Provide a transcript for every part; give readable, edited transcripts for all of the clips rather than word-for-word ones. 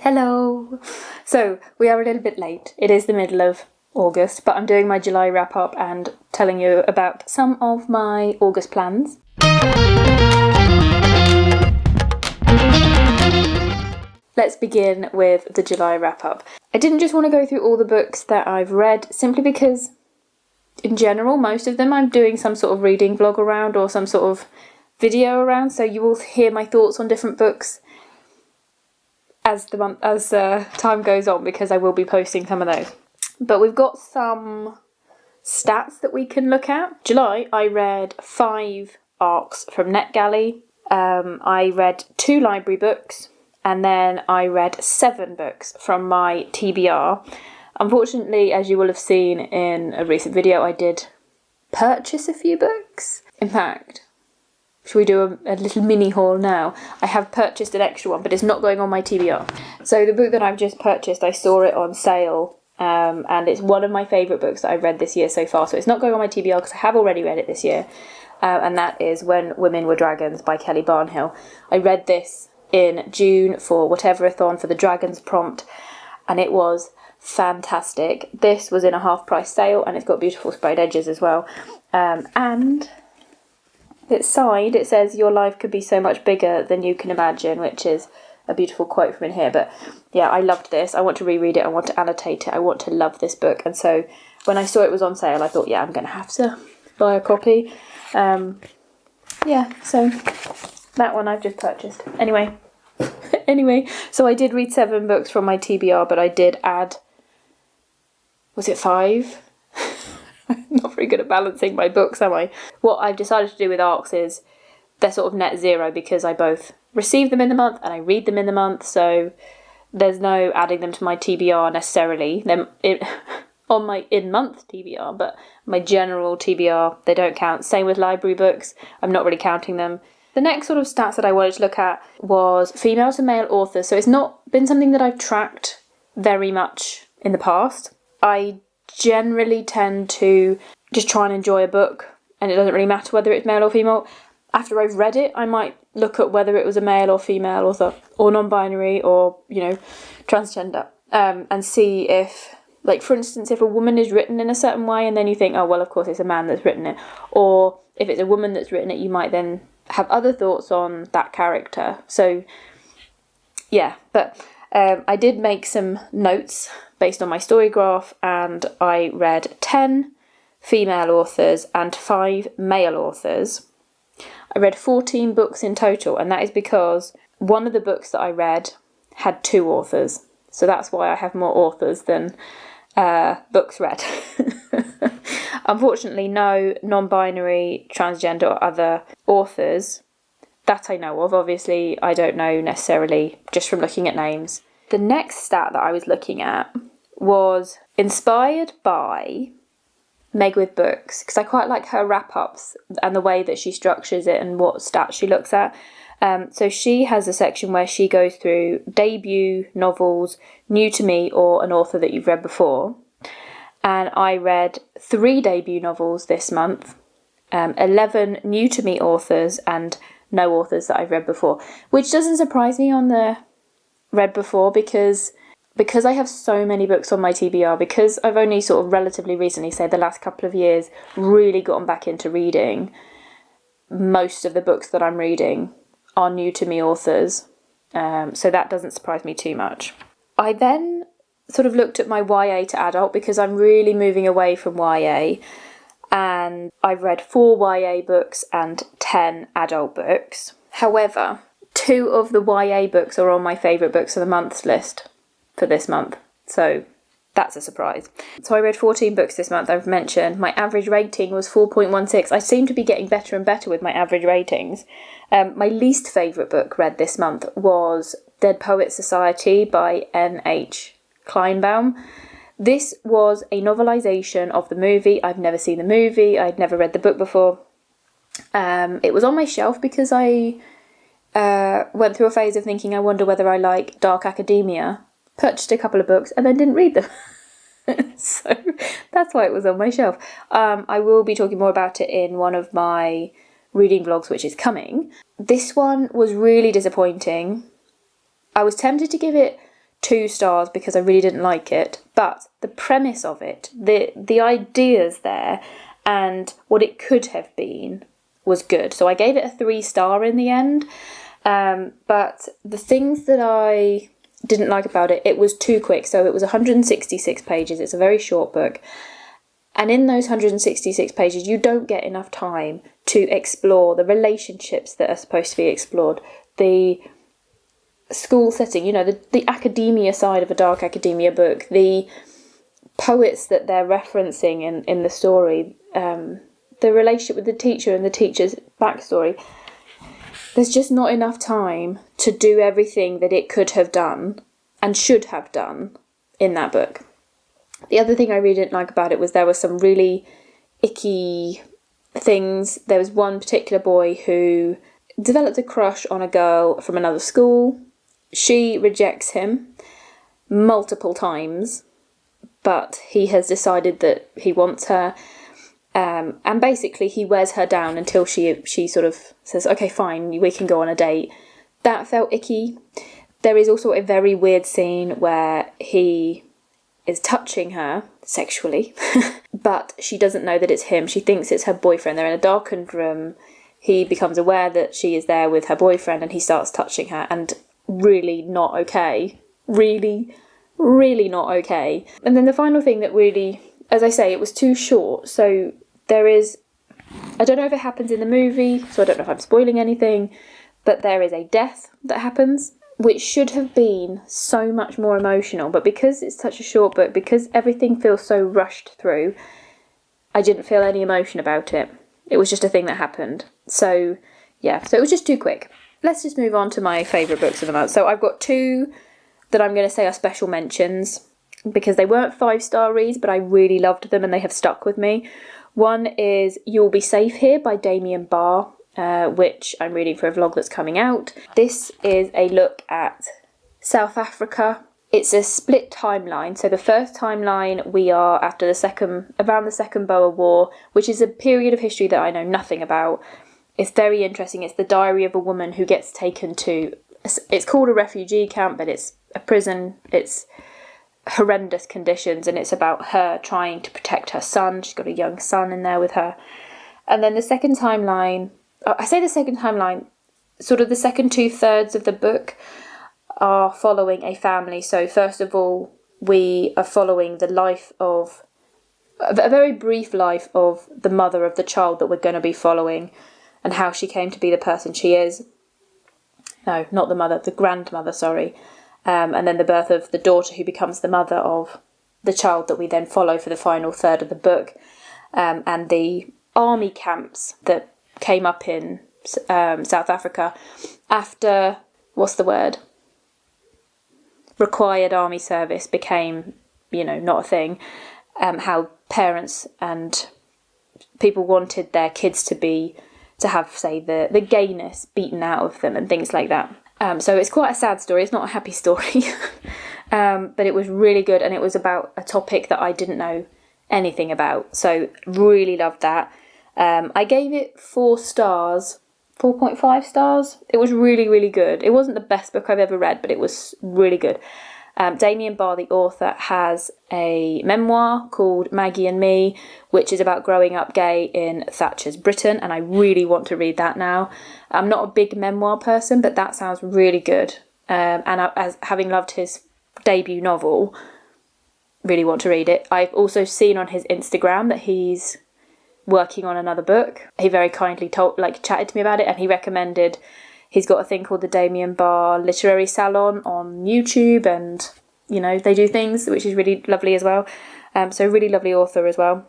Hello! So, we are a little bit late. It is the middle of August, but I'm doing my July wrap-up and telling you about some of my August plans. Let's begin with the July wrap-up. I didn't just want to go through all the books that I've read, simply because, in general, most of them I'm doing some sort of reading vlog around or some sort of video around, so you will hear my thoughts on different books as time goes on, because I will be posting some of those. But we've got some stats that we can look at. July, I read 5 arcs from NetGalley. I read 2 library books, and then I read 7 books from my TBR. Unfortunately, as you will have seen in a recent video, I did purchase a few books. In fact, should we do a little mini haul now? I have purchased an extra one, but it's not going on my TBR. So the book that I've just purchased, I saw it on sale, and it's one of my favourite books that I've read this year so far. So it's not going on my TBR because I have already read it this year, and that is When Women Were Dragons by Kelly Barnhill. I read this in June for Whatever-a-thon for the Dragons prompt, and it was fantastic. This was in a half-price sale, and it's got beautiful sprayed edges as well, and it's signed. It says, "Your life could be so much bigger than you can imagine," which is a beautiful quote from in here. But yeah, I loved this. I want to reread it. I want to annotate it. I want to love this book. And so when I saw it was on sale, I thought, yeah, I'm going to have to buy a copy. So that one I've just purchased. Anyway, so I did read 7 books from my TBR, but I did add, was it 5? I'm not very good at balancing my books, am I? What I've decided to do with arcs is they're sort of net zero, because I both receive them in the month and I read them in the month, so there's no adding them to my TBR necessarily. They're on my in-month TBR, but my general TBR, they don't count. Same with library books, I'm not really counting them. The next sort of stats that I wanted to look at was female to male authors. So it's not been something that I've tracked very much in the past. I generally tend to just try and enjoy a book, and it doesn't really matter whether it's male or female. After I've read it, I might look at whether it was a male or female author, or non-binary, or, transgender, and see if, like, for instance, if a woman is written in a certain way, and then you think, oh, well, of course it's a man that's written it, or if it's a woman that's written it, you might then have other thoughts on that character. So, yeah, but I did make some notes based on my story graph, and I read 10 female authors and 5 male authors. I read 14 books in total, and that is because one of the books that I read had 2 authors. So that's why I have more authors than books read. Unfortunately, no non-binary, transgender or other authors that I know of. Obviously, I don't know necessarily just from looking at names. The next stat that I was looking at was inspired by Meg with Books, because I quite like her wrap-ups and the way that she structures it and what stats she looks at. So she has a section where she goes through debut novels, new to me, or an author that you've read before. And I read 3 debut novels this month, 11 new to me authors, and no authors that I've read before, which doesn't surprise me on the read before, because I have so many books on my TBR, because I've only sort of relatively recently, say the last couple of years, really gotten back into reading. Most of the books that I'm reading are new to me authors, so that doesn't surprise me too much. I then sort of looked at my YA to adult, because I'm really moving away from YA, and I've read 4 YA books and 10 adult books. However, 2 of the YA books are on my favourite books of the month list for this month, so that's a surprise. So I read 14 books this month. I've mentioned my average rating was 4.16. I seem to be getting better and better with my average ratings. My least favourite book read this month was Dead Poets Society by N.H. Kleinbaum. This was a novelisation of the movie. I've never seen the movie. I'd never read the book before. It was on my shelf because I went through a phase of thinking, I wonder whether I like dark academia. Purchased a couple of books and then didn't read them. So that's why it was on my shelf. I will be talking more about it in one of my reading vlogs, which is coming. This one was really disappointing. I was tempted to give it 2 stars because I really didn't like it. But the premise of it, the ideas there and what it could have been was good. So I gave it a 3-star in the end. But the things that I didn't like about it, it was too quick. So it was 166 pages. It's a very short book. And in those 166 pages, you don't get enough time to explore the relationships that are supposed to be explored, the school setting, the academia side of a dark academia book, the poets that they're referencing in the story, the relationship with the teacher and the teacher's backstory. There's just not enough time to do everything that it could have done and should have done in that book. The other thing I really didn't like about it was there were some really icky things. There was one particular boy who developed a crush on a girl from another school. She rejects him multiple times, but he has decided that he wants her. And basically he wears her down until she sort of says, okay, fine, we can go on a date. That felt icky. There is also a very weird scene where he is touching her sexually, but she doesn't know that it's him. She thinks it's her boyfriend. They're in a darkened room. He becomes aware that she is there with her boyfriend and he starts touching her, and really not okay. Really, really not okay. And then the final thing that really, as I say, it was too short. So there is, I don't know if it happens in the movie, so I don't know if I'm spoiling anything, but there is a death that happens, which should have been so much more emotional. But because it's such a short book, because everything feels so rushed through, I didn't feel any emotion about it. It was just a thing that happened. So, yeah, so it was just too quick. Let's just move on to my favourite books of the month. So I've got 2 that I'm going to say are special mentions, because they weren't 5-star reads, but I really loved them and they have stuck with me. One is You'll Be Safe Here by Damien Barr, which I'm reading for a vlog that's coming out. This is a look at South Africa. It's a split timeline. So the first timeline, we are after around the Second Boer War, which is a period of history that I know nothing about. It's very interesting. It's the diary of a woman who gets taken to, it's called a refugee camp, but it's a prison. It's horrendous conditions, and it's about her trying to protect her son. She's got a young son in there with her. And then the second timeline, I say the second timeline, sort of the second 2/3 of the book are following a family. So first of all, we are following the life of, a very brief life of the mother of the child that we're going to be following, and how she came to be the person she is. No, not the mother, the grandmother, sorry. And then the birth of the daughter who becomes the mother of the child that we then follow for the final third of the book. And the army camps that came up in South Africa after, required army service became, not a thing. How parents and people wanted their kids to have, say, the gayness beaten out of them and things like that. So it's quite a sad story. It's not a happy story. But it was really good, and it was about a topic that I didn't know anything about. So really loved that. I gave it 4 stars, 4.5 stars. It was really, really good. It wasn't the best book I've ever read, but it was really good. Damien Barr, the author, has a memoir called Maggie and Me, which is about growing up gay in Thatcher's Britain, and I really want to read that now. I'm not a big memoir person, but that sounds really good. And as having loved his debut novel, really want to read it. I've also seen on his Instagram that he's working on another book. He very kindly chatted to me about it, and he recommended. He's got a thing called the Damien Barr Literary Salon on YouTube, and, they do things, which is really lovely as well. So really lovely author as well.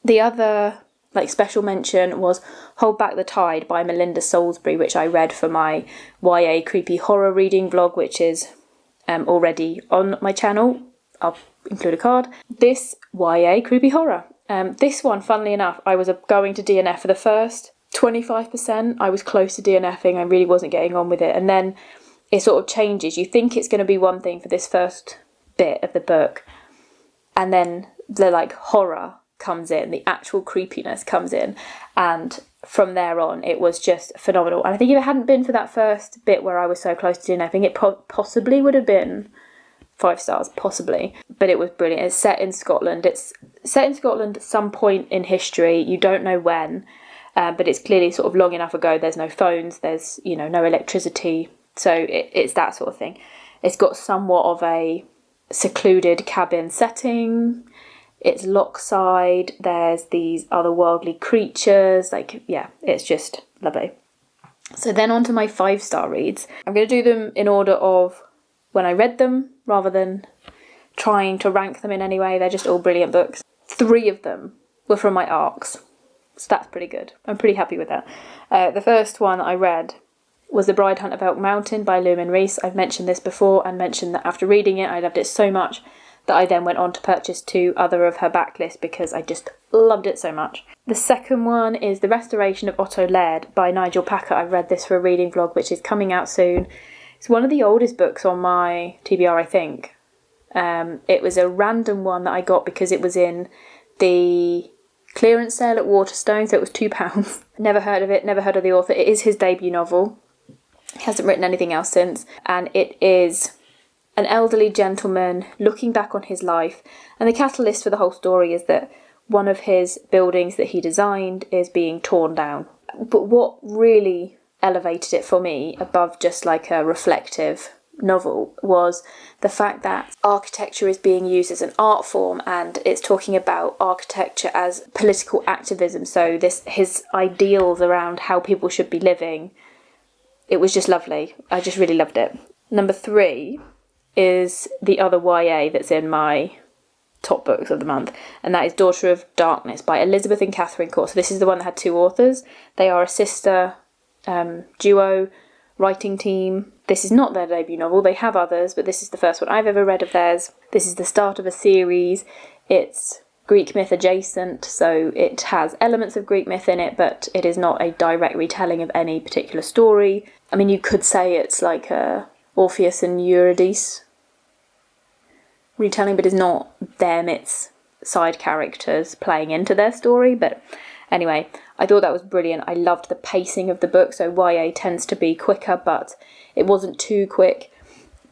The other, special mention was Hold Back the Tide by Melinda Salisbury, which I read for my YA creepy horror reading vlog, which is already on my channel. I'll include a card. This YA creepy horror. This one, funnily enough, I was going to DNF for the first 25%. I was close to DNFing. I really wasn't getting on with it. And then it sort of changes. You think it's going to be one thing for this first bit of the book, and then the horror comes in, the actual creepiness comes in, and from there on it was just phenomenal. And I think if it hadn't been for that first bit where I was so close to DNFing, it possibly would have been 5 stars, possibly. But it was brilliant. It's set in Scotland. It's set in Scotland at some point in history. You don't know when, but it's clearly sort of long enough ago. There's no phones. There's, no electricity. So it's that sort of thing. It's got somewhat of a secluded cabin setting. It's lockside. There's these otherworldly creatures. It's just lovely. So then on to my 5-star reads. I'm going to do them in order of when I read them, rather than trying to rank them in any way. They're just all brilliant books. 3 of them were from my ARCs, so that's pretty good. I'm pretty happy with that. The first one I read was The Bride Hunt of Elk Mountain by Lumen Reese. I've mentioned this before and mentioned that after reading it, I loved it so much that I then went on to purchase 2 other of her backlist because I just loved it so much. The second one is The Restoration of Otto Laird by Nigel Packer. I've read this for a reading vlog, which is coming out soon. It's one of the oldest books on my TBR, I think. It was a random one that I got because it was in the clearance sale at Waterstone, so it was £2. Never heard of it, never heard of the author. It is his debut novel. He hasn't written anything else since, and it is an elderly gentleman looking back on his life, and the catalyst for the whole story is that one of his buildings that he designed is being torn down. But what really elevated it for me above just like a reflective novel was the fact that architecture is being used as an art form, and it's talking about architecture as political activism. So his ideals around how people should be living, it was just lovely. I just really loved it. Number 3 is the other YA that's in my top books of the month, and that is Daughter of Darkness by Elizabeth and Catherine Court. So this is the one that had 2 authors. They are a sister duo writing team. This is not their debut novel. They have others, but this is the first one I've ever read of theirs. This is the start of a series. It's Greek myth adjacent, so it has elements of Greek myth in it, but it is not a direct retelling of any particular story. I mean, you could say it's like a Orpheus and Eurydice retelling, but it's not them, it's side characters playing into their story. But anyway, I thought that was brilliant. I loved the pacing of the book. So YA tends to be quicker, but it wasn't too quick.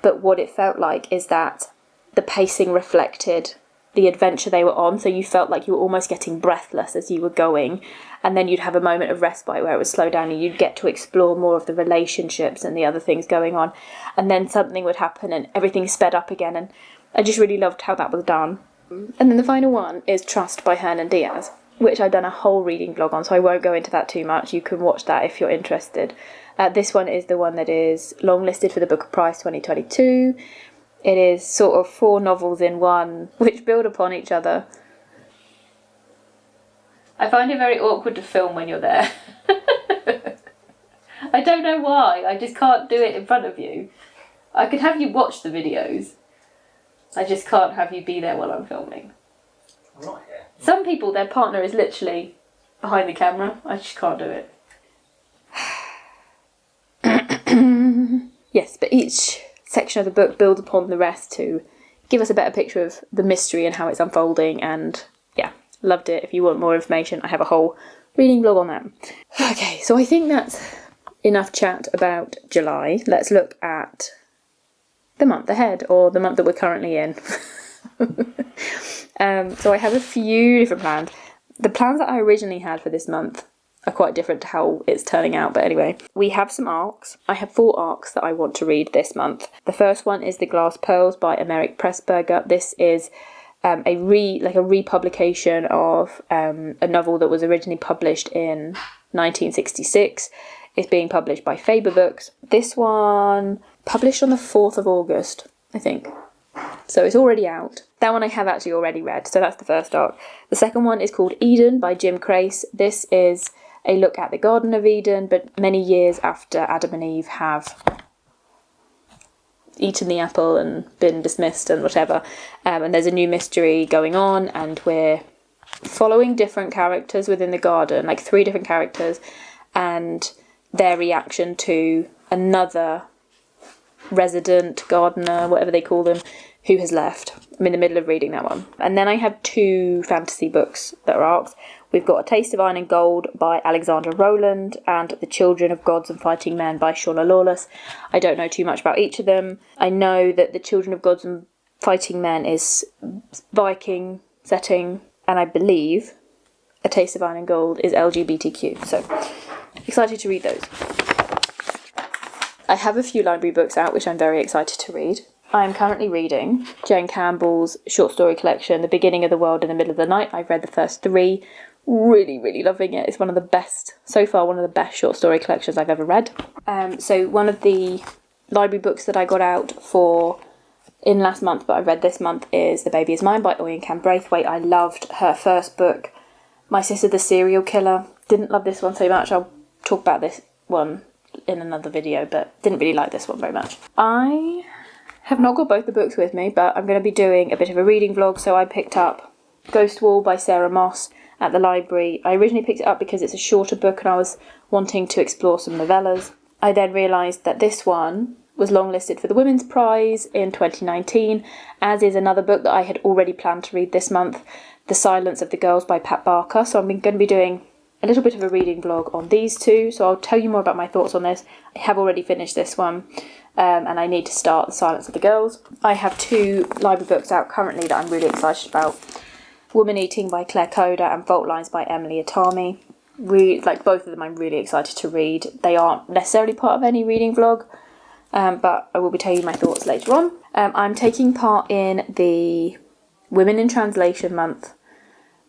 But what it felt like is that the pacing reflected the adventure they were on, so you felt like you were almost getting breathless as you were going, and then you'd have a moment of respite where it would slow down and you'd get to explore more of the relationships and the other things going on, and then something would happen and everything sped up again, and I just really loved how that was done. And then the final one is Trust by Hernan Diaz, which I've done a whole reading vlog on, so I won't go into that too much. You can watch that if you're interested. This one is the one that is longlisted for the Booker Prize 2022. It is sort of 4 novels in one, which build upon each other. I find it very awkward to film when you're there. I don't know why, I just can't do it in front of you. I could have you watch the videos. I just can't have you be there while I'm filming. I'm not here. Some people, their partner is literally behind the camera. I just can't do it. Yes, but each section of the book builds upon the rest to give us a better picture of the mystery and how it's unfolding, and yeah, loved it. If you want more information, I have a whole reading vlog on that. Okay, so I think that's enough chat about July. Let's look at the month ahead, or the month that we're currently in. So I have a few different plans. The plans that I originally had for this month are quite different to how it's turning out, but anyway, we have some arcs. I have 4 arcs that I want to read this month. The first one is The Glass Pearls by Emeric Pressburger. This is a republication of a novel that was originally published in 1966. It's being published by Faber Books. This one published on the 4th of August, I think. So it's already out. That one I have actually already read, so that's the first arc. The second one is called Eden by Jim Crace. This is a look at the Garden of Eden, but many years after Adam and Eve have eaten the apple and been dismissed and whatever. And there's a new mystery going on, and we're following different characters within the garden, like 3 different characters, and their reaction to another resident, gardener, whatever they call them, who has left. I'm in the middle of reading that one. And then I have 2 fantasy books that are arcs. We've got A Taste of Iron and Gold by Alexandra Rowland and The Children of Gods and Fighting Men by Shauna Lawless. I don't know too much about each of them. I know that The Children of Gods and Fighting Men is Viking setting, and I believe A Taste of Iron and Gold is LGBTQ, so excited to read those. I have a few library books out which I'm very excited to read. I am currently reading Jane Campbell's short story collection, The Beginning of the World in the Middle of the Night. I've read the first 3. Really, really loving it. It's one of the best short story collections I've ever read. So one of the library books that I got out in last month, but I read this month, is The Baby Is Mine by Oyen Cam-Braithwaite. I loved her first book, My Sister the Serial Killer. Didn't love this one so much. I'll talk about this one in another video, but didn't really like this one very much. I have not got both the books with me, but I'm going to be doing a bit of a reading vlog, so I picked up Ghost Wall by Sarah Moss at the library. I originally picked it up because it's a shorter book and I was wanting to explore some novellas. I then realised that this one was longlisted for the Women's Prize in 2019, as is another book that I had already planned to read this month, The Silence of the Girls by Pat Barker. So I'm going to be doing a little bit of a reading vlog on these two, so I'll tell you more about my thoughts on this. I have already finished this one, and I need to start The Silence of the Girls. I have 2 library books out currently that I'm really excited about. Woman Eating by Claire Coda and Fault Lines by Emily Atami. Both of them I'm really excited to read. They aren't necessarily part of any reading vlog, but I will be telling you my thoughts later on. I'm taking part in the Women in Translation Month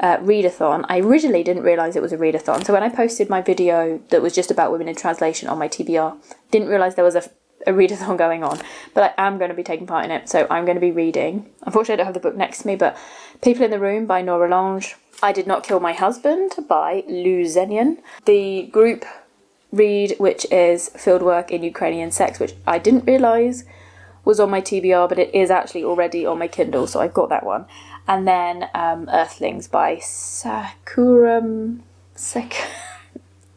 readathon. I originally didn't realise it was a readathon, so when I posted my video that was just about women in translation on my TBR, didn't realise there was a readathon going on, but I am going to be taking part in it, so I'm going to be reading. Unfortunately I don't have the book next to me, but People in the Room by Nora Lange, I Did Not Kill My Husband by Lou Zenian, the group read which is Fieldwork in Ukrainian Sex, which I didn't realise was on my TBR, but it is actually already on my Kindle, so I've got that one. And then Earthlings by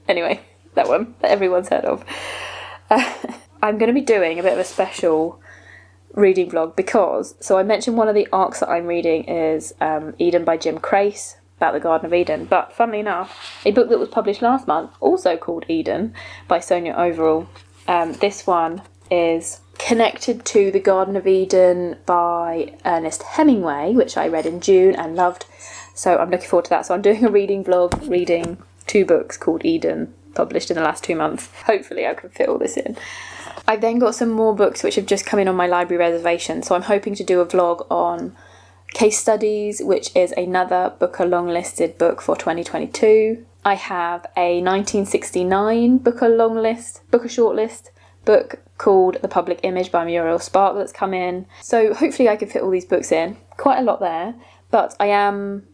Anyway, that one that everyone's heard of. I'm going to be doing a bit of a special reading vlog because, so I mentioned one of the arcs that I'm reading is Eden by Jim Crace, about the Garden of Eden, but funnily enough, a book that was published last month, also called Eden, by Sonia Overall. This one is connected to The Garden of Eden by Ernest Hemingway, which I read in June and loved, so I'm looking forward to that. So I'm doing a reading vlog, reading 2 books called Eden, published in the last 2 months. Hopefully I can fit all this in. I've then got some more books which have just come in on my library reservation, so I'm hoping to do a vlog on Case Studies, which is another Booker long-listed book for 2022. I have a 1969 Booker shortlist book called The Public Image by Muriel Spark that's come in. So hopefully I can fit all these books in. Quite a lot there, but I am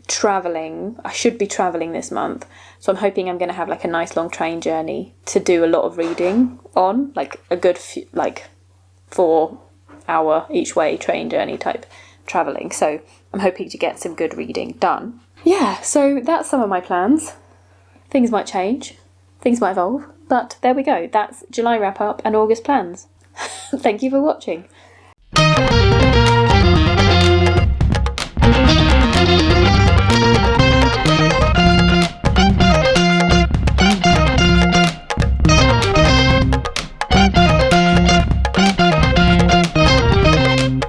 travelling. I should be travelling this month, so I'm hoping I'm going to have like a nice long train journey to do a lot of reading on, like a good 4-hour each way train journey type travelling. So I'm hoping to get some good reading done. Yeah, so that's some of my plans. Things might change, things might evolve, but there we go. That's July wrap up and August plans. Thank you for watching.